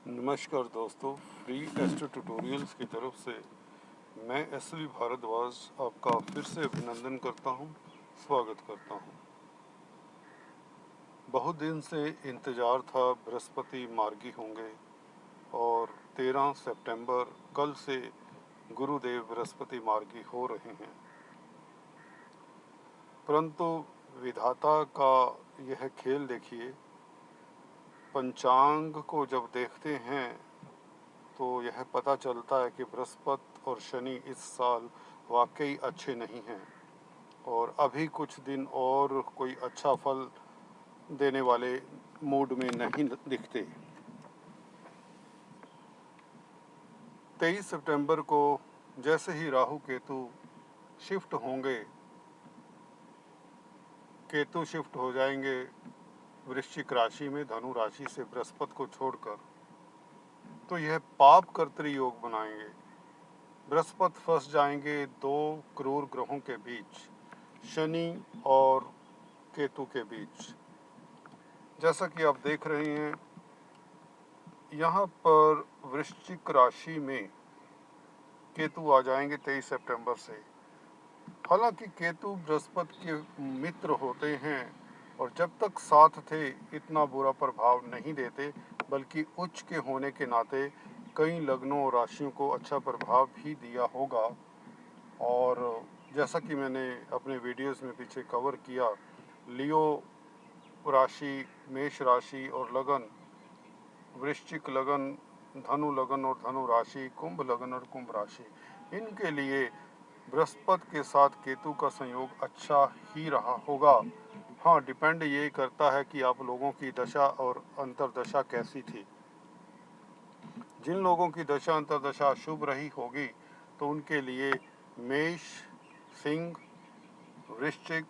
नमस्कार दोस्तों, free astro tutorials की तरफ से मैं एसवी भारद्वाज आपका फिर से अभिनंदन करता हूं, स्वागत करता हूं। बहुत दिन से इंतज़ार था, बृहस्पति मार्गी होंगे और 13 सितंबर कल से गुरुदेव बृहस्पति मार्गी हो रहे हैं। परंतु विधाता का यह खेल देखिए, पंचांग को जब देखते हैं तो यह पता चलता है कि बृहस्पति और शनि इस साल वाकई अच्छे नहीं हैं और अभी कुछ दिन और कोई अच्छा फल देने वाले मूड में नहीं दिखते। 23 सितंबर को जैसे ही राहु केतु शिफ्ट होंगे, केतु शिफ्ट हो जाएंगे वृश्चिक राशि में धनु राशि से बृहस्पति को छोड़कर, तो यह पाप कर्तरी योग बनाएंगे। बृहस्पति फंस जाएंगे दो क्रूर ग्रहों के बीच, शनि और केतु के बीच। जैसा कि आप देख रहे हैं, यहाँ पर वृश्चिक राशि में केतु आ जाएंगे 23 सितंबर से। हालांकि केतु बृहस्पति के मित्र होते हैं और जब तक साथ थे इतना बुरा प्रभाव नहीं देते, बल्कि उच्च के होने के नाते कई लग्नों और राशियों को अच्छा प्रभाव भी दिया होगा। और जैसा कि मैंने अपने वीडियोस में पीछे कवर किया, लियो राशि, मेष राशि और लगन, वृश्चिक लगन, धनु लगन और धनु राशि, कुंभ लगन और कुंभ राशि, इनके लिए बृहस्पति के साथ केतु का संयोग अच्छा ही रहा होगा। हाँ, डिपेंड ये करता है कि आप लोगों की दशा और अंतर्दशा कैसी थी। जिन लोगों की दशा अंतर्दशा शुभ रही होगी तो उनके लिए मेष, सिंह, वृश्चिक,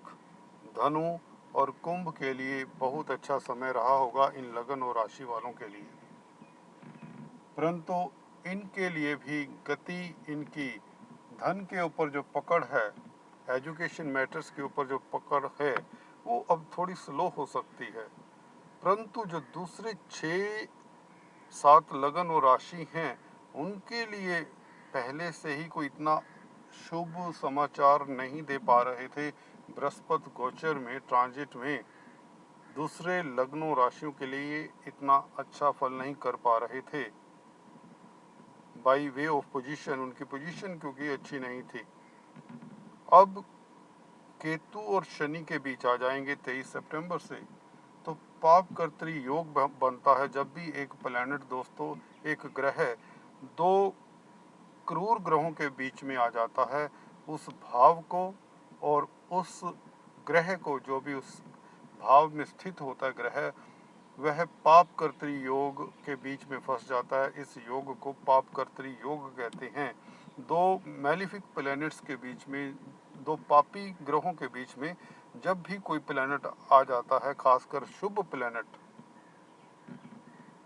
धनु और कुंभ के लिए बहुत अच्छा समय रहा होगा इन लगन और राशि वालों के लिए। परंतु इनके लिए भी गति, इनकी धन के ऊपर जो पकड़ है, एजुकेशन मैटर्स के ऊपर जो पकड़ है, वो अब थोड़ी स्लो हो सकती है। परंतु जो दूसरे 6-7 लगन और राशि हैं, उनके लिए पहले से ही कोई इतना शुभ समाचार नहीं दे पा रहे थे। बृहस्पति गोचर में, ट्रांजिट में दूसरे लग्नों राशियों के लिए इतना अच्छा फल नहीं कर पा रहे थे। बाई वे ऑफ पोजीशन, उनकी पोजीशन क्योंकि अच्छी नहीं थी। अब केतु और शनि के बीच आ जाएंगे 23 सितंबर से, तो पाप कर्तरी योग बनता है। जब भी एक प्लैनेट दोस्तों, एक ग्रह दो क्रूर ग्रहों के बीच में आ जाता है, उस भाव को और उस ग्रह को, जो भी उस भाव में स्थित होता है ग्रह, वह पाप कर्तरी योग के बीच में फंस जाता है। इस योग को पाप कर्तरी योग कहते हैं। दो मैलिफिक प्लैनेट्स के बीच में, दो पापी ग्रहों के बीच में जब भी कोई प्लैनेट आ जाता है, खासकर शुभ प्लैनेट,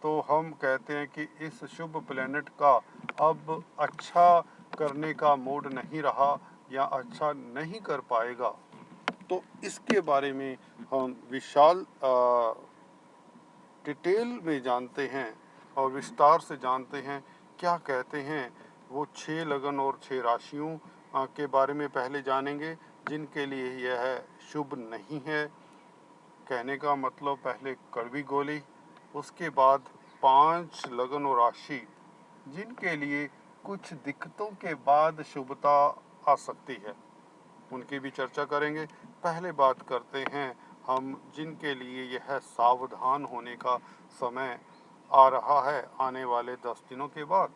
तो हम कहते हैं कि इस शुभ प्लैनेट का अब अच्छा करने का मूड नहीं रहा या अच्छा नहीं कर पाएगा। तो इसके बारे में हम विशाल डिटेल में जानते हैं और विस्तार से जानते हैं। क्या कहते हैं वो 6 लगन और 6 राशियों के बारे में पहले जानेंगे, जिनके लिए यह शुभ नहीं है। कहने का मतलब पहले कड़वी गोली, उसके बाद 5 लगन और राशि जिनके लिए कुछ दिक्कतों के बाद शुभता आ सकती है, उनकी भी चर्चा करेंगे। पहले बात करते हैं हम जिनके लिए यह सावधान होने का समय आ रहा है आने वाले 10 दिनों के बाद।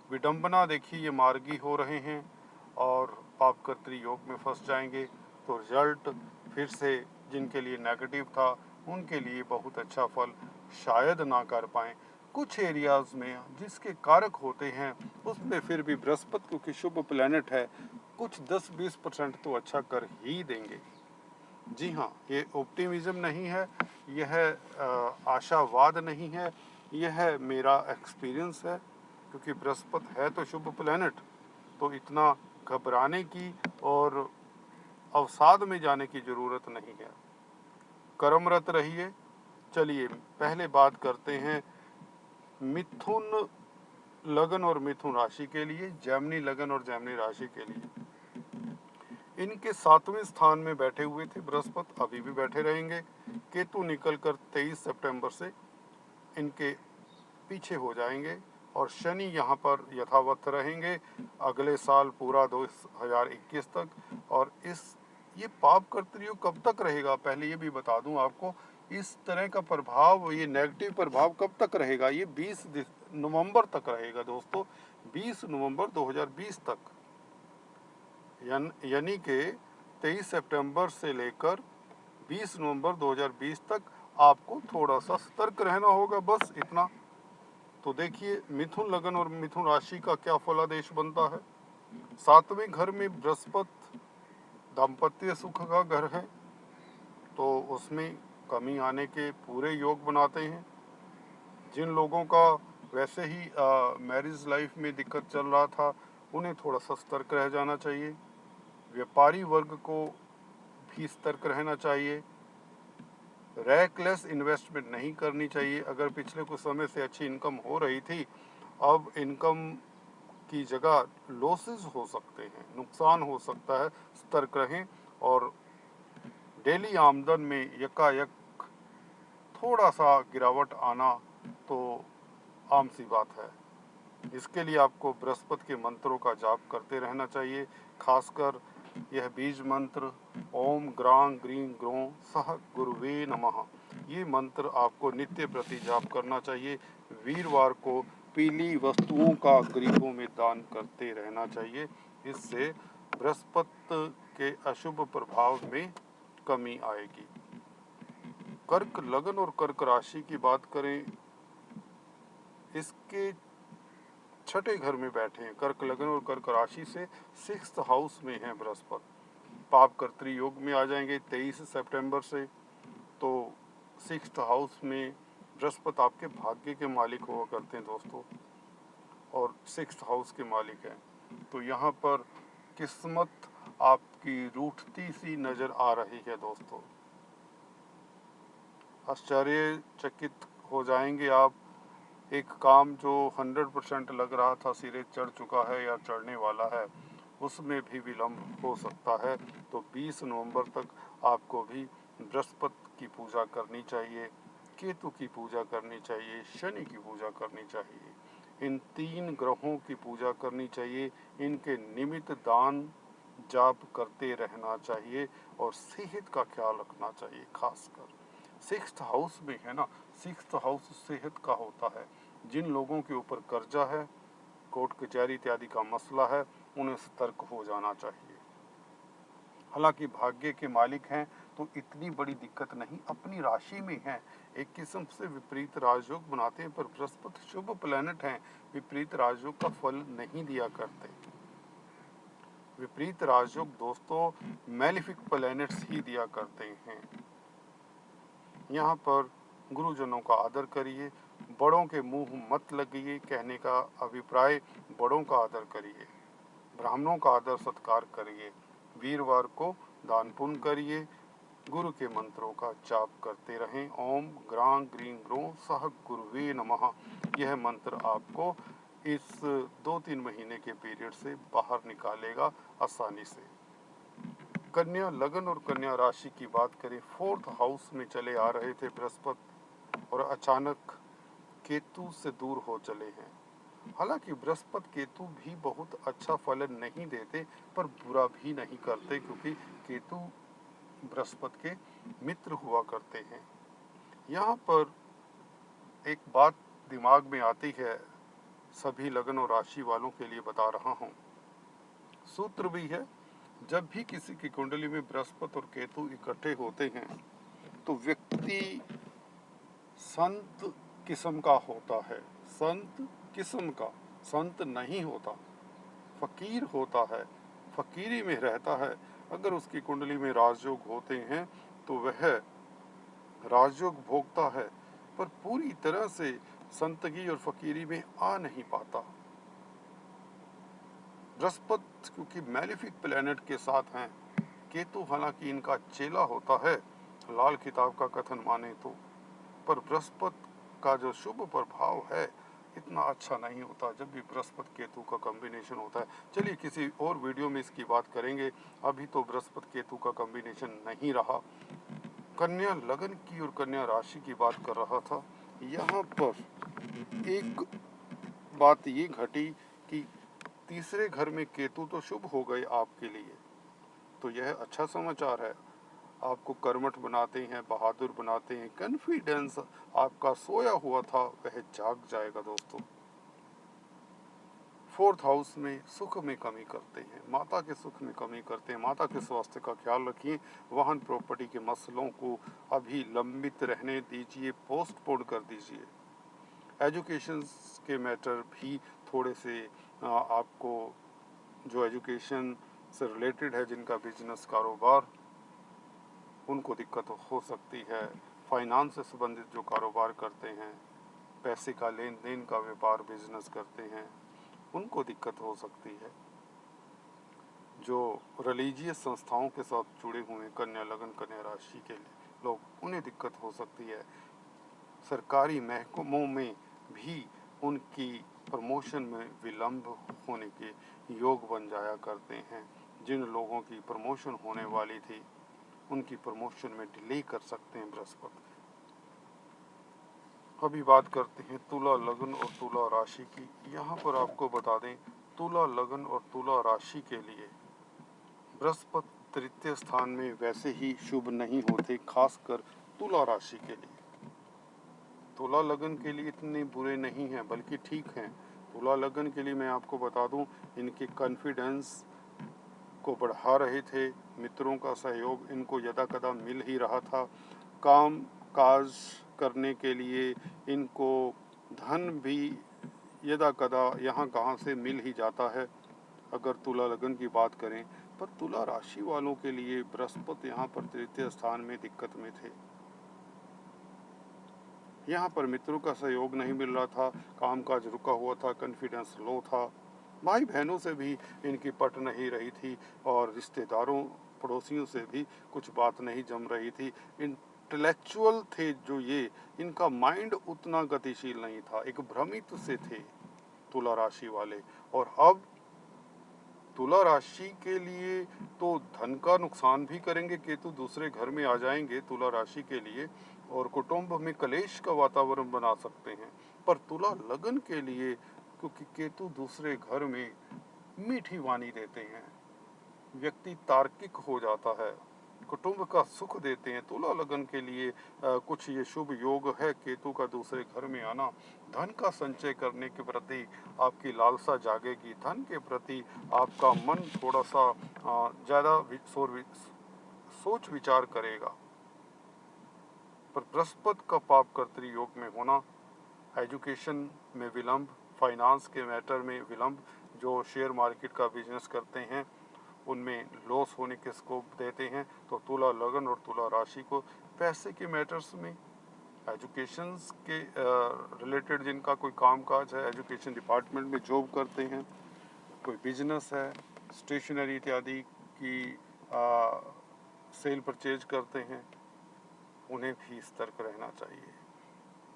विडंबना देखिए, ये मार्गी हो रहे हैं और पापकर्त्री योग में फंस जाएंगे, तो रिजल्ट फिर से जिनके लिए नेगेटिव था उनके लिए बहुत अच्छा फल शायद ना कर पाएँ। कुछ एरियाज़ में जिसके कारक होते हैं उसमें फिर भी बृहस्पति क्योंकि शुभ प्लैनेट है, कुछ 10-20% तो अच्छा कर ही देंगे। जी हाँ, ये ऑप्टिमिज्म नहीं है, यह आशावाद नहीं है, यह मेरा एक्सपीरियंस है। क्योंकि बृहस्पति है तो शुभ प्लैनेट, तो इतना घबराने की और अवसाद में जाने की ज़रूरत नहीं है। कर्मरत रहिए। चलिए पहले बात करते हैं मिथुन लगन और मिथुन राशि के लिए, जैमिनी लगन और जैमिनी राशि के लिए। इनके 7वें स्थान में बैठे हुए थे बृहस्पति, अभी भी बैठे रहेंगे। केतु निकलकर 23 सितंबर से इनके पीछे हो जाएंगे और शनि यहाँ पर यथावत रहेंगे अगले साल पूरा 2021 तक। और ये पाप कर्तृयोग कब तक रहेगा, पहले ये भी बता दूं आपको, इस तरह का प्रभाव, ये नेगेटिव प्रभाव कब तक रहेगा, ये 20 नवंबर तक रहेगा दोस्तों, 20 नवंबर 2020 तक। यानी कि 23 सितंबर से लेकर 20 नवंबर 2020 तक आपको थोड़ा सा सतर्क रहना होगा, बस इतना। तो देखिए मिथुन लगन और मिथुन राशि का क्या फलादेश बनता है। 7वें घर में बृहस्पति दाम्पत्य सुख का घर है, तो उसमें कमी आने के पूरे योग बनाते हैं। जिन लोगों का वैसे ही मैरिज लाइफ में दिक्कत चल रहा था, उन्हें थोड़ा सा सतर्क रह जाना चाहिए। व्यापारी वर्ग को भी सतर्क रहना चाहिए। रैकलेस इन्वेस्टमेंट नहीं करनी चाहिए। अगर पिछले कुछ समय से अच्छी इनकम हो रही थी, अब इनकम की जगह लॉसेस हो सकते हैं, नुकसान हो सकता है, सतर्क रहें। और डेली आमदन में यकायक थोड़ा सा गिरावट आना तो आम सी बात है। इसके लिए आपको बृहस्पति के मंत्रों का जाप करते रहना चाहिए। खासकर यह बीज मंत्र ओम ग्रां ग्रीं ग्रों सह गुरुवे नमः, ये मंत्र आपको नित्य प्रति जाप करना चाहिए। वीरवार को पीली वस्तुओं का गरीबों में दान करते रहना चाहिए। इससे बृहस्पति के अशुभ प्रभाव में कमी आएगी। कर्क लगन और कर्क राशि की बात करें, इसके 6ठे घर में बैठे हैं। कर्क लगन और कर्क राशि से 6th हाउस में है बृहस्पति, पाप कर्तृ योग में आ जाएंगे 23 सितंबर से। तो 6th हाउस में बृहस्पति आपके भाग्य के मालिक हुआ करते हैं दोस्तों, और 6th हाउस के मालिक हैं। तो यहाँ पर किस्मत आपकी रूठती सी नजर आ रही है दोस्तों। आश्चर्यचकित हो जाएंगे आप, एक काम जो 100% लग रहा था सिरे चढ़ चुका है या चढ़ने वाला है, उसमें भी विलम्ब हो सकता है। तो 20 नवंबर तक आपको भी बृहस्पति की पूजा करनी चाहिए, केतु की पूजा करनी चाहिए, शनि की पूजा करनी चाहिए। इन 3 ग्रहों की पूजा करनी चाहिए। इनके निमित्त दान जाप करते रहना चाहिए और सेहत का ख्याल रखना चाहिए। खासकर 6th हाउस में है ना, 6th हाउस सेहत का होता है। जिन लोगों के ऊपर कर्जा है, कोर्ट कचहरी इत्यादि का मसला है, उन्हें सतर्क हो जाना चाहिए। हालांकि भाग्य के मालिक हैं तो इतनी बड़ी दिक्कत नहीं, अपनी राशि में हैं, एक किस्म से विपरीत राजयोग बनाते हैं। पर बृहस्पति शुभ प्लैनेट हैं, विपरीत राजयोग का फल नहीं दिया करते। विपरीत राजयोग दोस्तों मैलिफिक प्लैनेट्स ही दिया करते हैं। यहाँ पर गुरुजनों का आदर करिए, बड़ों के मुंह मत लगिए, कहने का अभिप्राय बड़ों का आदर करिए, ब्राह्मणों का आदर सत्कार करिए, वीरवार को दान पुण्य करिए, गुरु के मंत्रों का जाप करते रहें। ओम ग्रां ग्रीं ग्रों सह गुरुवे नमः, यह मंत्र आपको इस 2-3 महीने के पीरियड से बाहर निकालेगा आसानी से। कन्या लगन और कन्या राशि की बात करें, 4th हाउस में चले आ रहे थे बृहस्पति और अचानक केतु से दूर हो चले हैं। हालांकि बृहस्पति केतु भी बहुत अच्छा फलन नहीं देते, पर बुरा भी नहीं करते, क्योंकि केतु बृहस्पति के मित्र हुआ करते हैं। यहाँ पर एक बात दिमाग में आती है, सभी लगन और राशि वालों के लिए बता रहा हूँ, सूत्र भी है। जब भी किसी की कुंडली में बृहस्पति और केतु इकट्ठे होते हैं तो व्यक्ति संत किस्म का होता है, संत किस्म का, संत नहीं होता, फकीर होता है, फकीरी में रहता है। अगर उसकी कुंडली में राजयोग होते हैं तो वह राजयोग भोगता है, पर पूरी तरह से संतगी और फकीरी में आ नहीं पाता। बृहस्पति क्योंकि मैलिफिक प्लैनेट के साथ हैं, केतु हालांकि इनका चेला होता है लाल किताब का कथन माने तो, पर बृहस्पति का जो शुभ प्रभाव है इतना अच्छा नहीं होता जब भी बृहस्पति केतु का कॉम्बिनेशन होता है। चलिए किसी और वीडियो में इसकी बात करेंगे, अभी तो बृहस्पति केतु का कॉम्बिनेशन नहीं रहा। कन्या लगन की और कन्या राशि की बात कर रहा था। यहाँ पर एक बात ये घटी कि तीसरे घर में केतु तो शुभ हो गए आपके लिए, तो यह अच्छा समाचार है। आपको कर्मठ बनाते हैं, बहादुर बनाते हैं, कॉन्फिडेंस आपका सोया हुआ था वह जाग जाएगा दोस्तों। फोर्थ हाउस में सुख में कमी करते हैं, माता के सुख में कमी करते हैं, माता के स्वास्थ्य का ख्याल रखिए। वाहन प्रॉपर्टी के मसलों को अभी लंबित रहने दीजिए, पोस्टपोन कर दीजिए। एजुकेशन के मैटर भी थोड़े से आपको, जो एजुकेशन से रिलेटेड है, जिनका बिजनेस कारोबार, उनको दिक्कत हो सकती है। फाइनेंस से संबंधित जो कारोबार करते हैं, पैसे का लेन देन का व्यापार बिजनेस करते हैं, उनको दिक्कत हो सकती है। जो रिलीजियस संस्थाओं के साथ जुड़े हुए कन्या लगन कन्या राशि के लोग, उन्हें दिक्कत हो सकती है। सरकारी महकमों में भी उनकी प्रमोशन में विलंब होने के योग बन जाया करते हैं। जिन लोगों की प्रमोशन होने वाली थी, उनकी प्रमोशन में डिले कर सकते हैं बृहस्पति। अभी बात करते हैं तुला लगन और तुला राशि की। यहाँ पर आपको बता दें, तुला लगन और तुला राशि के लिए बृहस्पति तृतीय स्थान में वैसे ही शुभ नहीं होते, खासकर तुला राशि के लिए। तुला लगन के लिए इतने बुरे नहीं हैं, बल्कि ठीक हैं। तुला लगन के लिए मैं आपको बता दूं, इनके कॉन्फिडेंस को बढ़ा रहे थे, मित्रों का सहयोग इनको यदा कदा मिल ही रहा था। काम काज करने के लिए इनको धन भी यदा कदा यहाँ कहाँ से मिल ही जाता है, अगर तुला लगन की बात करें। पर तुला राशि वालों के लिए बृहस्पति यहाँ पर तृतीय स्थान में दिक्कत में थे। यहाँ पर मित्रों का सहयोग नहीं मिल रहा था, कामकाज रुका हुआ था, कॉन्फिडेंस लो था, भाई बहनों से भी इनकी पट नहीं रही थी, और रिश्तेदारों पड़ोसियों से भी कुछ बात नहीं जम रही थी। इंटेलेक्चुअल थे जो ये, इनका माइंड उतना गतिशील नहीं था, एक भ्रमित से थे तुला राशि वाले। और अब तुला राशि के लिए तो धन का नुकसान भी करेंगे, केतु दूसरे घर में आ जाएंगे तुला राशि के लिए, और कुटुंब में कलेश का वातावरण बना सकते हैं। पर तुला लगन के लिए, क्योंकि केतु दूसरे घर में मीठी वाणी देते हैं, व्यक्ति तार्किक हो जाता है, कुटुंब का सुख देते हैं। तुला लगन के लिए कुछ ये शुभ योग है केतु का दूसरे घर में आना। धन का संचय करने के प्रति आपकी लालसा जागेगी, धन के प्रति आपका मन थोड़ा सा ज़्यादा सोच विचार करेगा। पर बृहस्पति का पाप कर्तरी योग में होना, एजुकेशन में विलंब, फाइनेंस के मैटर में विलंब, जो शेयर मार्केट का बिजनेस करते हैं उनमें लॉस होने के स्कोप देते हैं। तो तुला लगन और तुला राशि को पैसे के मैटर्स में, एजुकेशन के रिलेटेड जिनका कोई काम काज है, एजुकेशन डिपार्टमेंट में जॉब करते हैं, कोई बिजनेस है, स्टेशनरी इत्यादि की सेल परचेज करते हैं, उन्हें भी सतर्क रहना चाहिए।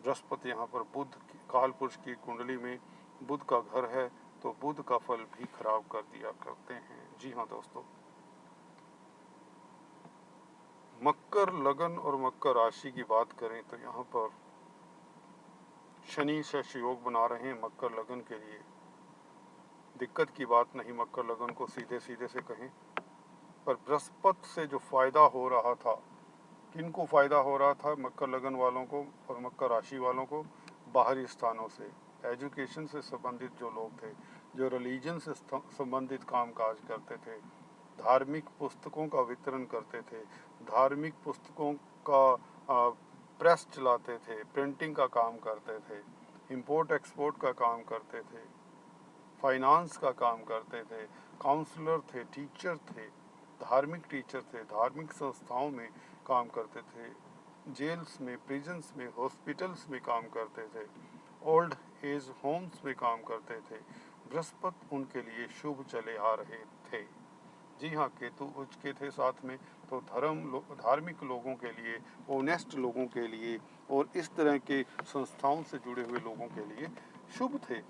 बृहस्पति यहाँ पर बुध की, काल पुरुष की कुंडली में बुध का घर है, तो बुध का फल भी खराब कर दिया करते हैं। जी हाँ दोस्तों, मकर लगन और मकर राशि की बात करें तो यहाँ पर शनि से योग बना रहे हैं। मकर लगन के लिए दिक्कत की बात नहीं, मकर लगन को सीधे सीधे से कहें। पर बृहस्पति से जो फायदा हो रहा था, किनको फायदा हो रहा था? मकर लगन वालों को और मकर राशि वालों को बाहरी स्थानों से, एजुकेशन से संबंधित जो लोग थे, जो रिलीजन से संबंधित काम काज करते थे, धार्मिक पुस्तकों का वितरण करते थे, धार्मिक पुस्तकों का प्रेस चलाते थे, प्रिंटिंग का काम करते थे, इंपोर्ट एक्सपोर्ट का काम करते थे, फाइनेंस का काम करते थे, काउंसलर थे, टीचर थे, धार्मिक टीचर थे, धार्मिक संस्थाओं में काम करते थे, जेल्स में, प्रिजन्स में, हॉस्पिटल्स में काम करते थे, ओल्ड एज होम्स में काम करते थे। बृहस्पति उनके लिए शुभ चले आ रहे थे। जी हाँ, केतु उच्च के थे साथ में, तो धार्मिक लोगों के लिए, ऑनेस्ट लोगों के लिए और इस तरह के संस्थाओं से जुड़े हुए लोगों के लिए शुभ थे।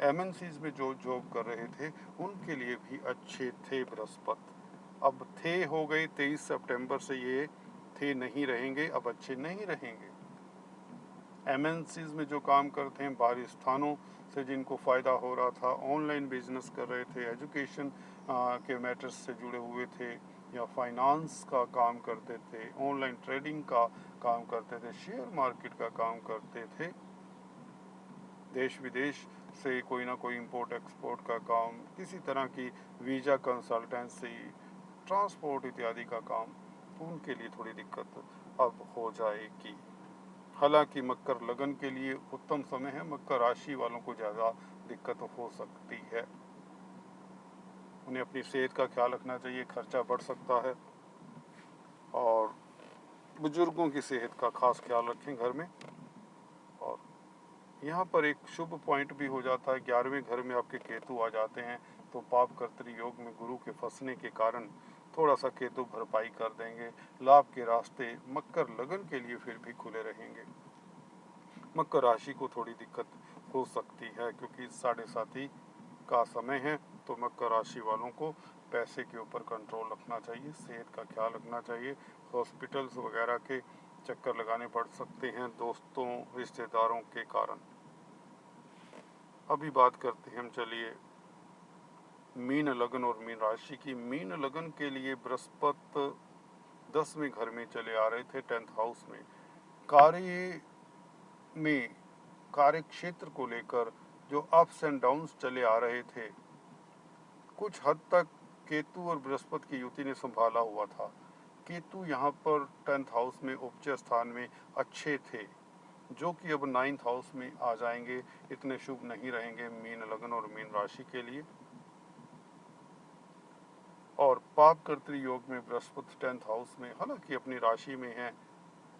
एमएनसीज में जो जॉब कर रहे थे उनके लिए भी अच्छे थे बृहस्पति। अब थे हो गए 23 सितंबर से ये थे नहीं रहेंगे, अब अच्छे नहीं रहेंगे। एमएनसीज में जो काम करते हैं, बाहरी स्थानों से जिनको फ़ायदा हो रहा था, ऑनलाइन बिजनेस कर रहे थे, एजुकेशन के मैटर्स से जुड़े हुए थे या फाइनेंस का काम करते थे, ऑनलाइन ट्रेडिंग का काम करते थे, शेयर मार्केट का काम करते थे, देश विदेश से कोई ना कोई इंपोर्ट एक्सपोर्ट का काम, किसी तरह की वीज़ा कंसल्टेंसी, ट्रांसपोर्ट इत्यादि का काम, उनके लिए थोड़ी दिक्कत अब हो जाएगी। हालांकि मकर लगन के लिए उत्तम समय है, मकर राशि वालों को ज़्यादा दिक्कत हो सकती है। उन्हें अपनी सेहत का ख्याल रखना चाहिए, खर्चा बढ़ सकता है, और बुजुर्गों की सेहत का खास ख्याल रखें घर में। और यहाँ पर एक शुभ पॉइंट भी हो जाता है, 11वें घर में आपके केतु आ जाते हैं, तो पाप कर्तरी योग में गुरु के फंसने के कारण थोड़ा सा केतु भरपाई कर देंगे। लाभ के रास्ते मकर लगन के लिए फिर भी खुले रहेंगे। मकर राशि को थोड़ी दिक्कत हो सकती है क्योंकि 7.5 का समय है, तो मकर राशि वालों को पैसे के ऊपर कंट्रोल रखना चाहिए, सेहत का ख्याल रखना चाहिए। हॉस्पिटल्स वगैरह के चक्कर लगाने पड़ सकते हैं दोस्तों रिश्तेदारों के कारण। अभी बात करते हैं हम, चलिए, मीन लगन और मीन राशि की। मीन लगन के लिए बृहस्पति 10वें घर में चले आ रहे थे, 10th हाउस में। कार्य में, कार्य क्षेत्र को लेकर जो अप्स एंड डाउन्स चले आ रहे थे, कुछ हद तक केतु और बृहस्पति की युति ने संभाला हुआ था। केतु यहाँ पर 10th हाउस में उच्च स्थान में अच्छे थे, जो कि अब 9th हाउस में आ जाएंगे, इतने शुभ नहीं रहेंगे मीन लगन और मीन राशि के लिए। और पाप कर्तरी योग में बृहस्पति 10th हाउस में, हालांकि अपनी राशि में है,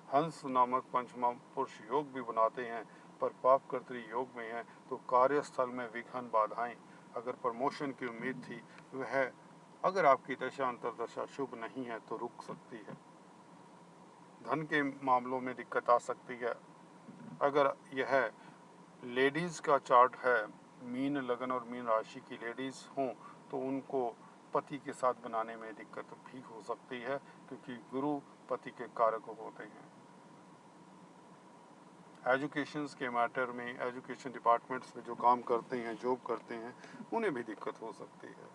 हंस नामक पंचमा पुरुष योग भी बनाते हैं, पर पाप कर्तरी योग में है, तो कार्यस्थल में विघ्न बाधाएं, अगर प्रमोशन की उम्मीद थी वह, अगर आपकी दशा अंतरदशा शुभ नहीं है तो रुक सकती है। धन के मामलों में दिक्कत आ सकती है। अगर यह लेडीज़ का चार्ट है, मीन लगन और मीन राशि की लेडीज़ हों, तो उनको पति के साथ बनाने में दिक्कत भी हो सकती है, क्योंकि गुरु पति के कारक होते हैं। एजुकेशंस के मैटर में, एजुकेशन डिपार्टमेंट्स में जो काम करते हैं, जॉब करते हैं, उन्हें भी दिक्कत हो सकती है।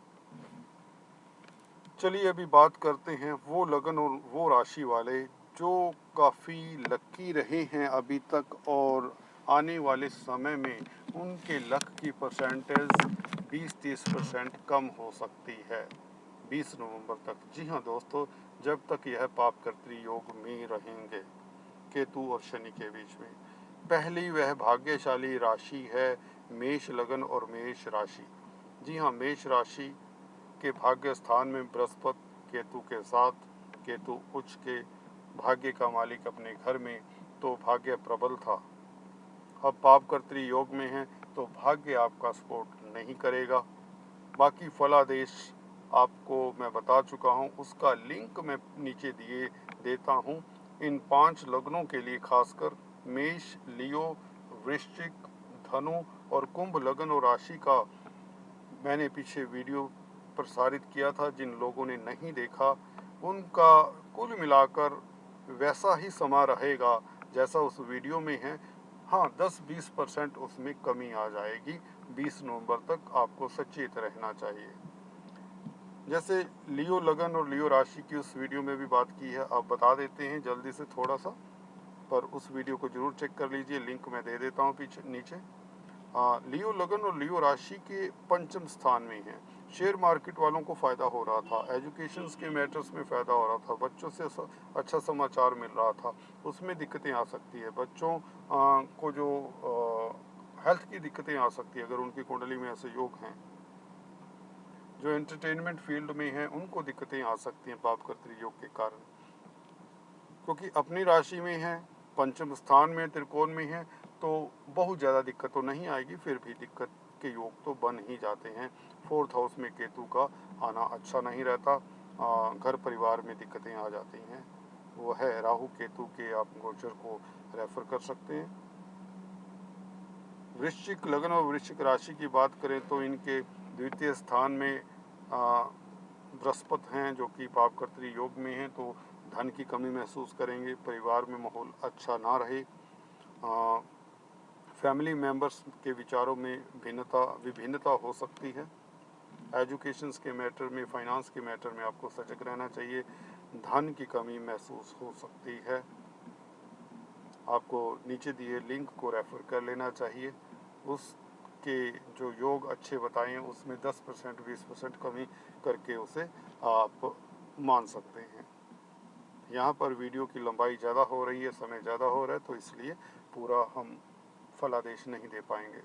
चलिए अभी बात करते हैं वो लगन और वो राशि वाले जो काफ़ी लकी रहे हैं अभी तक, और आने वाले समय में उनके लक की परसेंटेज 20-30% कम हो सकती है 20 नवंबर तक। जी हाँ दोस्तों, जब तक यह पाप कर्तरी योग में रहेंगे केतु और शनि के बीच में। पहली वह भाग्यशाली राशि है मेष लगन और मेष राशि। जी हाँ, मेष राशि के भाग्य स्थान में बृहस्पति केतु के साथ, केतु उच्च के, भाग्य का मालिक अपने घर में, तो भाग्य प्रबल था। अब पाप कर्तरी योग में है तो भाग्य आपका सपोर्ट नहीं करेगा। बाकी फलादेश आपको मैं बता चुका हूँ, उसका लिंक मैं नीचे दिए देता हूँ। इन 5 लग्नों के लिए खासकर मेष, लियो, वृश्चिक, धनु और कुंभ लगन और राशि का मैंने पीछे वीडियो प्रसारित किया था। जिन लोगों ने नहीं देखा, उनका कुल मिलाकर वैसा ही समा रहेगा जैसा उस वीडियो में है। हाँ, 10-20% उसमें कमी आ जाएगी। 20 नवंबर तक आपको सचेत रहना चाहिए। जैसे लियो लगन और लियो राशि की उस वीडियो में भी बात की है, आप बता देते हैं जल्दी से थोड़ा सा, पर उस वीडियो को जरूर चेक कर लीजिए, लिंक मैं दे देता हूँ पीछे नीचे। लियो लगन और लियो राशि के पंचम स्थान में है। शेयर मार्केट वालों को फ़ायदा हो रहा था, एजुकेशन के मैटर्स में फ़ायदा हो रहा था, बच्चों से अच्छा समाचार मिल रहा था, उसमें दिक्कतें आ सकती है। बच्चों को जो हेल्थ की दिक्कतें आ सकती है अगर उनकी कुंडली में ऐसे योग हैं। जो एंटरटेनमेंट फील्ड में हैं उनको दिक्कतें आ सकती हैं पाप कर्तरी योग के कारण, क्योंकि अपनी राशि में है, पंचम स्थान में, त्रिकोण में है, तो बहुत ज़्यादा दिक्कत तो नहीं आएगी, फिर भी दिक्कत के योग तो बन ही जाते हैं। 4th हाउस में केतु का आना अच्छा नहीं रहता, घर परिवार में दिक्कतें आ जाती हैं। वो है राहु केतु के, आप गोचर को रेफर कर सकते हैं। वृश्चिक लगन और वृश्चिक राशि की बात करें तो इनके द्वितीय स्थान में बृहस्पति हैं जो कि पापकर्त्री योग में हैं, तो धन की कमी महसूस करेंगे, परिवार में माहौल अच्छा ना रहे, फैमिली मेंबर्स के विचारों में विभिन्नता हो सकती है। एजुकेशन के मैटर में, फाइनेंस के मैटर में आपको सजग रहना चाहिए। धन की कमी महसूस हो सकती है। आपको नीचे दिए लिंक को रेफर कर लेना चाहिए। उसके जो योग अच्छे बताए हैं उसमें 10% 20% कमी करके उसे आप मान सकते हैं। यहाँ पर वीडियो की लंबाई ज़्यादा हो रही है, समय ज़्यादा हो रहा है, तो इसलिए पूरा हम फलादेश नहीं दे पाएंगे।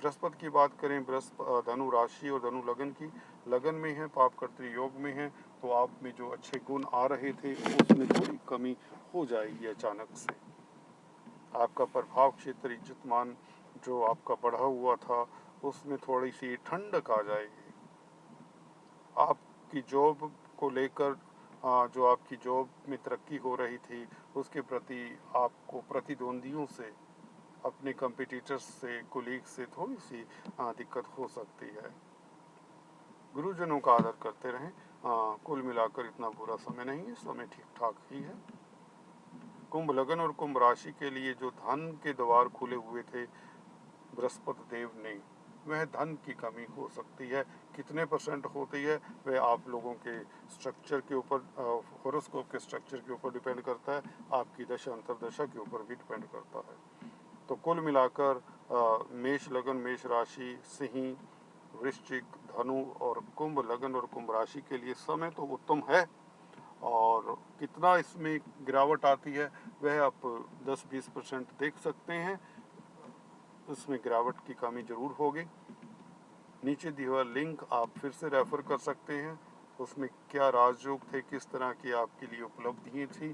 बृहस्पति की बात करें, धनु राशि और धनु लगन की, लगन में है, पापकर्त्री योग में है, तो आप में जो अच्छे गुण आ रहे थे उसमें थोड़ी कमी हो जाएगी अचानक से। आपका प्रभाव क्षेत्र, इज्जत मान जो आपका बढ़ा हुआ था उसमें थोड़ी सी ठंडक आ जाएगी। आपकी जॉब को लेकर जो आपकी जॉब में तरक्की हो रही थी उसके प्रति आपको प्रतिद्वंदियों से, अपने कंपटीटर्स से, कोलीग से थोड़ी सी दिक्कत हो सकती है। गुरुजनों का आदर करते रहें। कुल मिलाकर इतना बुरा समय नहीं है, समय ठीक ठाक ही है। कुंभ लगन और कुंभ राशि के लिए जो धन के द्वार खुले हुए थे बृहस्पति देव ने, वह धन की कमी हो सकती है। कितने परसेंट होती है वह आप लोगों के स्ट्रक्चर के ऊपर, हॉरोस्कोप के स्ट्रक्चर के ऊपर डिपेंड करता है, आपकी दशा अंतरदशा के ऊपर भी डिपेंड करता है। तो कुल मिलाकर मेष लगन, मेष राशि, सिंह, वृश्चिक, धनु और कुंभ लगन और कुंभ राशि के लिए समय तो उत्तम है, और कितना इसमें गिरावट आती है वह आप 10-20% देख सकते हैं। उसमें गिरावट की कमी जरूर होगी। नीचे दिए हुआ लिंक आप फिर से रेफर कर सकते हैं। उसमें क्या राजयोग थे, किस तरह की आपके लिए उपलब्धियाँ थी,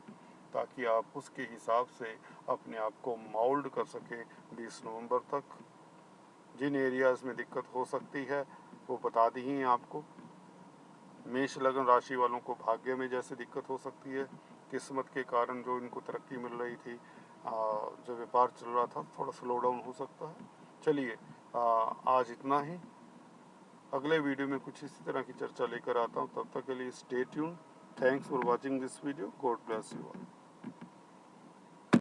ताकि आप उसके हिसाब से अपने आप को मोल्ड कर सकें 20 नवंबर तक। जिन एरियाज़ में दिक्कत हो सकती है वो बता दी हैं आपको। मेष लगन राशि वालों को भाग्य में जैसे दिक्कत हो सकती है, किस्मत के कारण जो इनको तरक्की मिल रही थी, जो व्यापार चल रहा था, थोड़ा स्लो डाउन हो सकता है। चलिए आज इतना ही। अगले वीडियो में कुछ इसी तरह की चर्चा लेकर आता हूँ। तब तक के लिए stay tune. Thanks for watching this video. God bless you all.